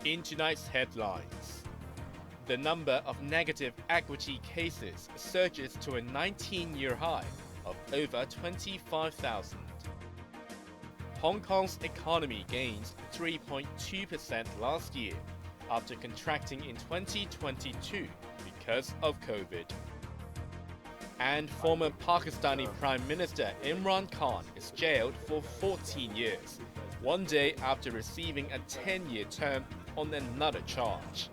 In tonight's headlines, the number of negative equity cases surges to a 19-year high of over 25,000. Hong Kong's economy gained 3.2% last year after contracting in 2022 because of COVID. And former Pakistani Prime Minister Imran Khan is jailed for 14 years, one day after receiving a 10-year term on another charge.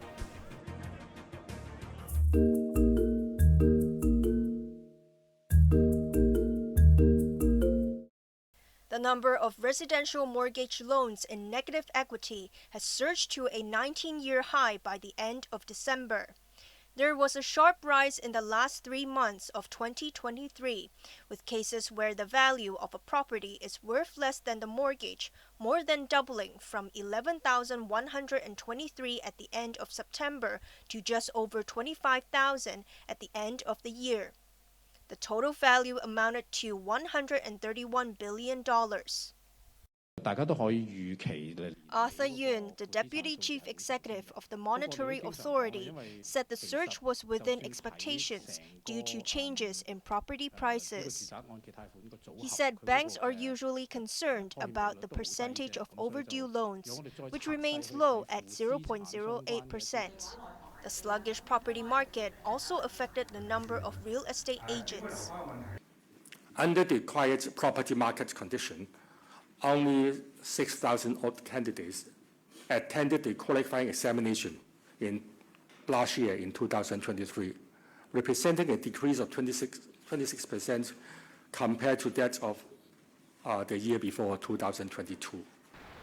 The number of residential mortgage loans in negative equity has surged to a 19-year high by the end of December. There was a sharp rise in the last 3 months of 2023, with cases where the value of a property is worth less than the mortgage, more than doubling from 11,123 at the end of September to just over 25,000 at the end of the year. The total value amounted to $131 billion. Arthur Yun, the Deputy Chief Executive of the Monetary Authority, said the surge was within expectations due to changes in property prices. He said banks are usually concerned about the percentage of overdue loans, which remains low at 0.08%. The sluggish property market also affected the number of real estate agents. Under the quiet property market condition, only 6,000 odd candidates attended the qualifying examination in last year in 2023, representing a decrease of 26% compared to that of the year before 2022.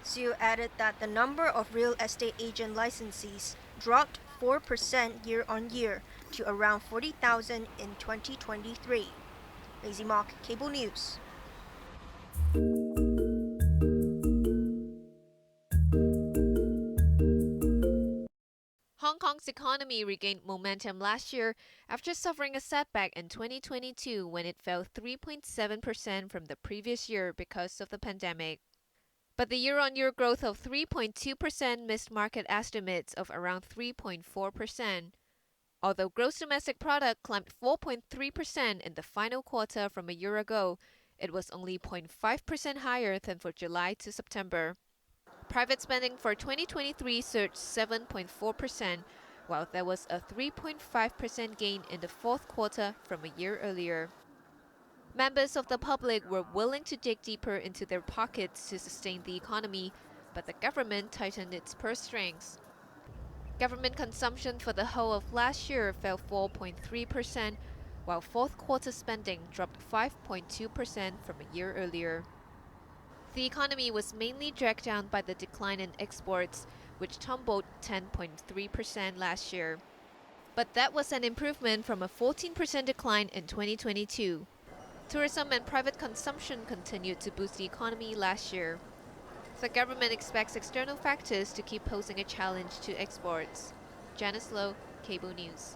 Xu added that the number of real estate agent licensees dropped 4% year-on-year to around 40,000 in 2023. Lazy Mark, Cable News. Hong Kong's economy regained momentum last year after suffering a setback in 2022 when it fell 3.7% from the previous year because of the pandemic. But the year-on-year growth of 3.2% missed market estimates of around 3.4%. Although gross domestic product climbed 4.3% in the final quarter from a year ago, it was only 0.5% higher than for July to September. Private spending for 2023 surged 7.4%, while there was a 3.5% gain in the fourth quarter from a year earlier. Members of the public were willing to dig deeper into their pockets to sustain the economy, but the government tightened its purse strings. Government consumption for the whole of last year fell 4.3%, while fourth quarter spending dropped 5.2% from a year earlier. The economy was mainly dragged down by the decline in exports, which tumbled 10.3% last year. But that was an improvement from a 14% decline in 2022. Tourism and private consumption continued to boost the economy last year. The government expects external factors to keep posing a challenge to exports. Janice Low, Cable News.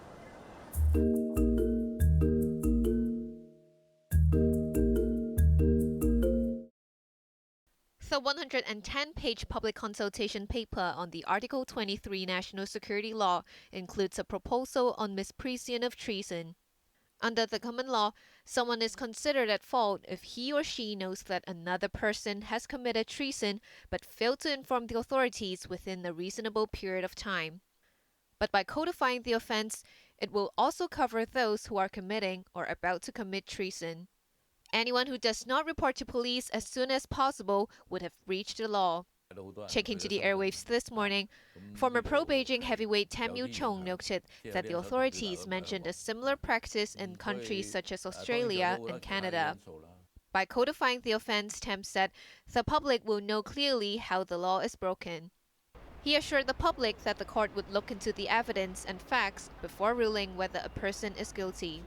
The 110-page public consultation paper on the Article 23 National Security Law includes a proposal on misprision of treason. Under the common law, someone is considered at fault if he or she knows that another person has committed treason but failed to inform the authorities within a reasonable period of time. But by codifying the offense, it will also cover those who are committing or about to commit treason. Anyone who does not report to police as soon as possible would have breached the law. Checking to the airwaves this morning, former pro-Beijing heavyweight Tam Yu-chung noted that the authorities mentioned a similar practice in countries such as Australia and Canada. By codifying the offense, Tam said, the public will know clearly how the law is broken. He assured the public that the court would look into the evidence and facts before ruling whether a person is guilty.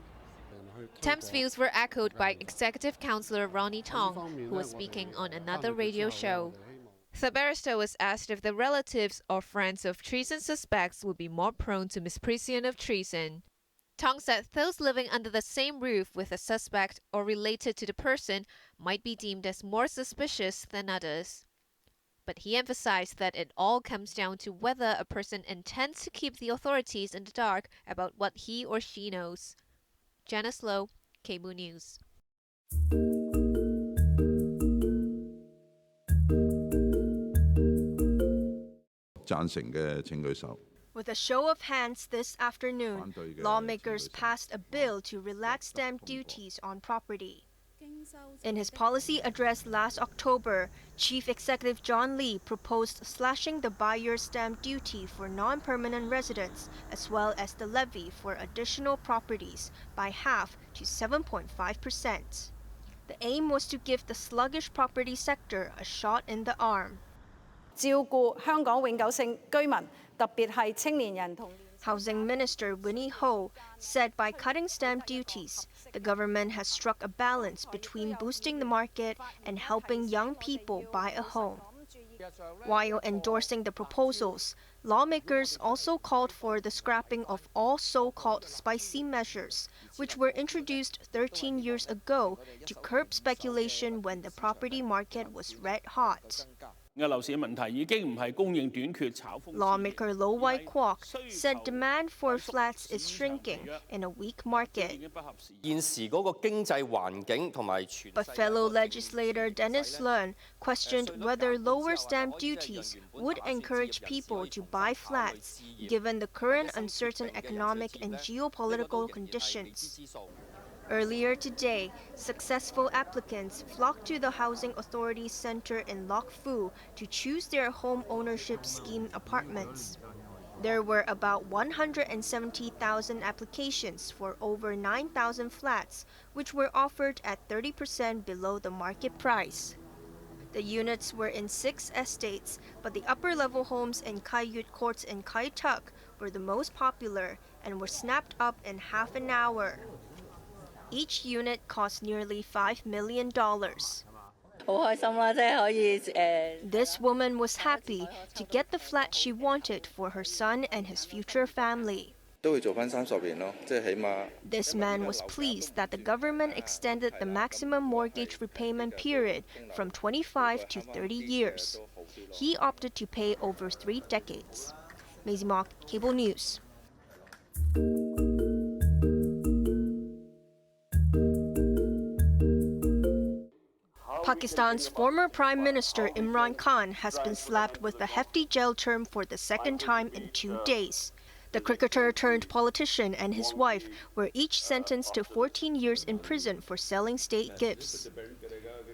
Tam's views were echoed by Executive Councillor Ronnie Tong, who was speaking on another radio show. The barrister was asked if the relatives or friends of treason suspects would be more prone to misprision of treason. Tong said those living under the same roof with a suspect or related to the person might be deemed as more suspicious than others. But he emphasized that it all comes down to whether a person intends to keep the authorities in the dark about what he or she knows. Janice Low, Cable News. With a show of hands this afternoon, lawmakers passed a bill to relax stamp duties on property. In his policy address last October, Chief Executive John Lee proposed slashing the buyer's stamp duty for non-permanent residents as well as the levy for additional properties by half to 7.5%. The aim was to give the sluggish property sector a shot in the arm. Housing Minister Winnie Ho said by cutting stamp duties, the government has struck a balance between boosting the market and helping young people buy a home. While endorsing the proposals, lawmakers also called for the scrapping of all so-called spicy measures, which were introduced 13 years ago to curb speculation when the property market was red hot. Lawmaker Lo Wai Kwok said demand for flats is shrinking in a weak market. But fellow legislator Dennis Leung questioned whether lower stamp duties would encourage people to buy flats, given the current uncertain economic and geopolitical conditions. Earlier today, successful applicants flocked to the Housing Authority Center in Lok Fu to choose their home ownership scheme apartments. There were about 170,000 applications for over 9,000 flats, which were offered at 30% below the market price. The units were in 6 estates, but the upper-level homes in Kai Yut Courts and Kai Tak were the most popular and were snapped up in half an hour. Each unit cost nearly $5 million. This woman was happy to get the flat she wanted for her son and his future family. This man was pleased that the government extended the maximum mortgage repayment period from 25 to 30 years. He opted to pay over 3 decades. Maisie Mock, Cable News. Pakistan's former Prime Minister Imran Khan has been slapped with a hefty jail term for the second time in 2 days. The cricketer turned politician and his wife were each sentenced to 14 years in prison for selling state gifts.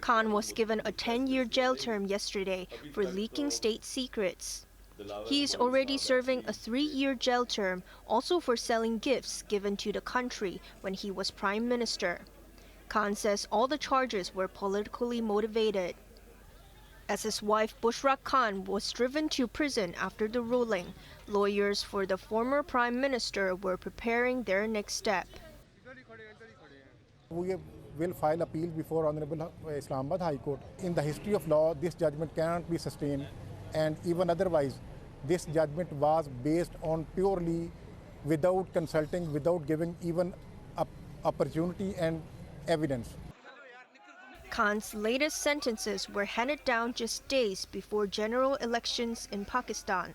Khan was given a 10-year jail term yesterday for leaking state secrets. He is already serving a 3-year jail term also for selling gifts given to the country when he was Prime Minister. Khan says all the charges were politically motivated. As his wife Bushra Khan was driven to prison after the ruling, lawyers for the former Prime Minister were preparing their next step. We will file appeal before Honorable Islamabad High Court. In the history of law, this judgment cannot be sustained, and even otherwise, this judgment was based on purely without consulting, without giving even opportunity and evidence. Khan's latest sentences were handed down just days before general elections in Pakistan.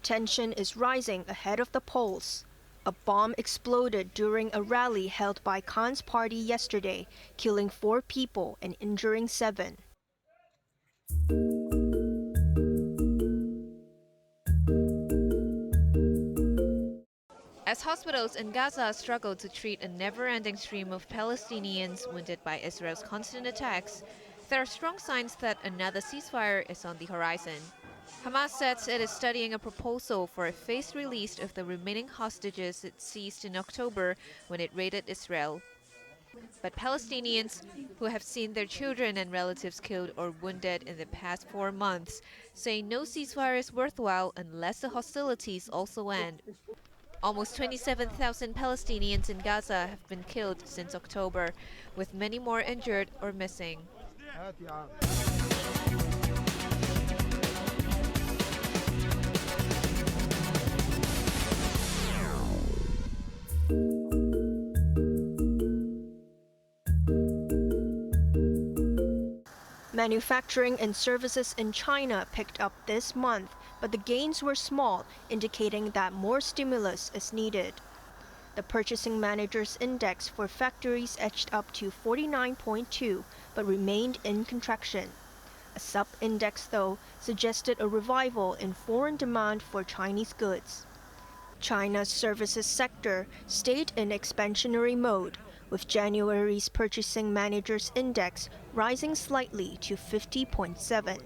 Tension is rising ahead of the polls. A bomb exploded during a rally held by Khan's party yesterday, killing 4 people and injuring 7. As hospitals in Gaza struggle to treat a never-ending stream of Palestinians wounded by Israel's constant attacks, there are strong signs that another ceasefire is on the horizon. Hamas says it is studying a proposal for a phased release of the remaining hostages it seized in October when it raided Israel. But Palestinians, who have seen their children and relatives killed or wounded in the past 4 months, say no ceasefire is worthwhile unless the hostilities also end. Almost 27,000 Palestinians in Gaza have been killed since October, with many more injured or missing. Manufacturing and services in China picked up this month, but the gains were small, indicating that more stimulus is needed. The Purchasing Managers Index for factories edged up to 49.2, but remained in contraction. A sub-index, though, suggested a revival in foreign demand for Chinese goods. China's services sector stayed in expansionary mode, with January's Purchasing Managers Index rising slightly to 50.7.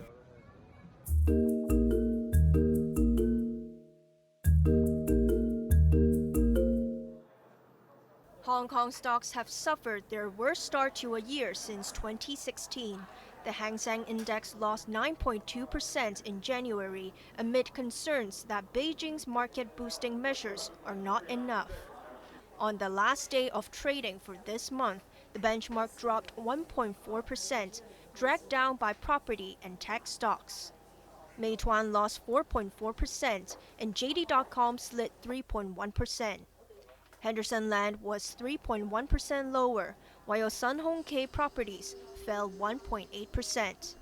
Hong Kong stocks have suffered their worst start to a year since 2016. The Hang Seng Index lost 9.2% in January amid concerns that Beijing's market-boosting measures are not enough. On the last day of trading for this month, the benchmark dropped 1.4%, dragged down by property and tech stocks. Meituan lost 4.4% and JD.com slid 3.1%. Henderson Land was 3.1% lower, while Sun Hung K Properties fell 1.8%.